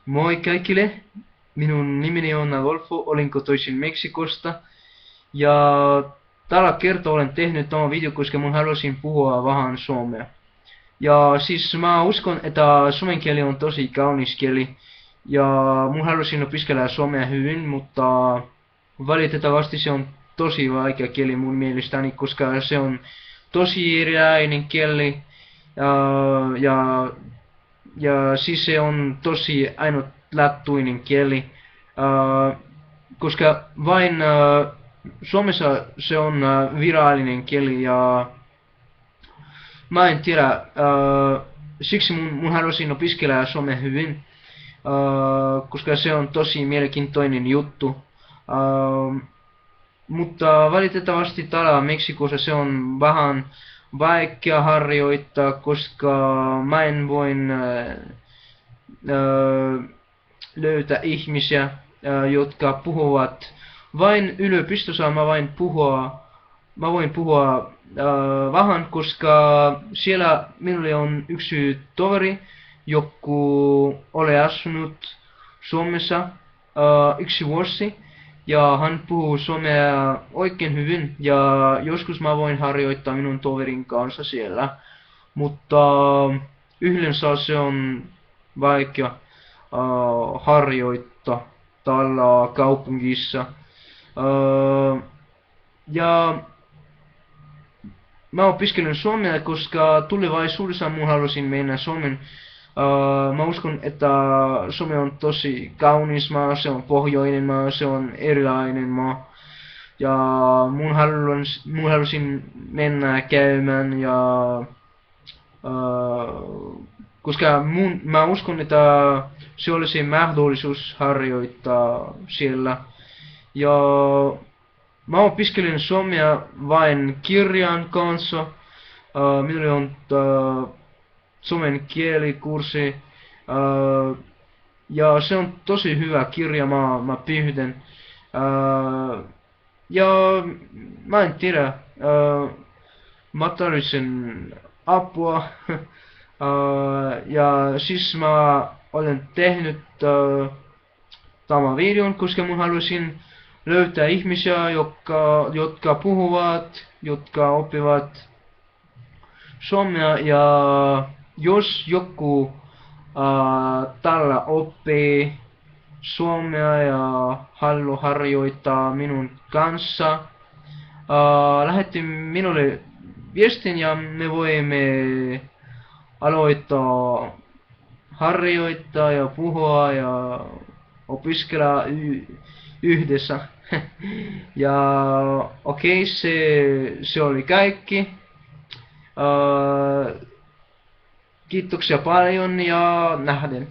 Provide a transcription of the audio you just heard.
Moi kaikille, minun nimeni on Adolfo, olen kotoisin Meksikosta ja tällä kertaa olen tehnyt tämän video, koska mun haluaisin puhua vähän suomea. Ja siis mä uskon, että suomen kieli on tosi kaunis kieli ja mun haluaisin opiskella suomea hyvin, mutta valitettavasti se on tosi vaikea kieli mun mielestäni, koska se on tosi erilainen kieli ja, ja ja siis se on tosi ainutlaatuinen kieli, koska vain Suomessa se on virallinen kieli ja mä en tiedä, siksi mun haluaisin opiskella suomea hyvin, koska se on tosi mielenkiintoinen juttu. Mutta valitettavasti täällä Meksikossa se on vähän vaikea harjoittaa, koska mä en voi löytää ihmisiä, jotka puhuvat vain yliopistossa. Mä voin puhua vähän, koska siellä minulla on yksi toveri, joku ole asunut Suomessa yksi vuosi. Ja hän puhuu suomea oikein hyvin ja joskus mä voin harjoittaa minun toverin kanssa siellä. Mutta yleensä se on vaikea harjoittaa täällä kaupungissa. Ja mä opiskelen suomea, koska tulevaisuudessa mun haluaisin mennä Suomen. Mä uskon, että Suomi on tosi kaunis maa, se on pohjoinen maa, se on erilainen maa. Ja mun halusin mennä käymään ja koska mä uskon, että se olisi mahdollisuus harjoittaa siellä. Ja mä opiskelen suomea vain kirjan kanssa. Minulla on suomen kielikurssi ja se on tosi hyvä kirja, mä pyydän. Ja mä en tiedä, mä tarvitsen apua ja siis mä olen tehnyt tämän videon, koska mun haluaisin löytää ihmisiä, jotka puhuvat, jotka oppivat suomea ja jos joku täällä oppii suomea ja haluaa harjoittaa minun kanssa, lähetti minulle viestin ja me voimme aloittaa harjoittaa ja puhua ja opiskella yhdessä. Ja okei, se oli kaikki. Kiitoksia paljon ja nähdään.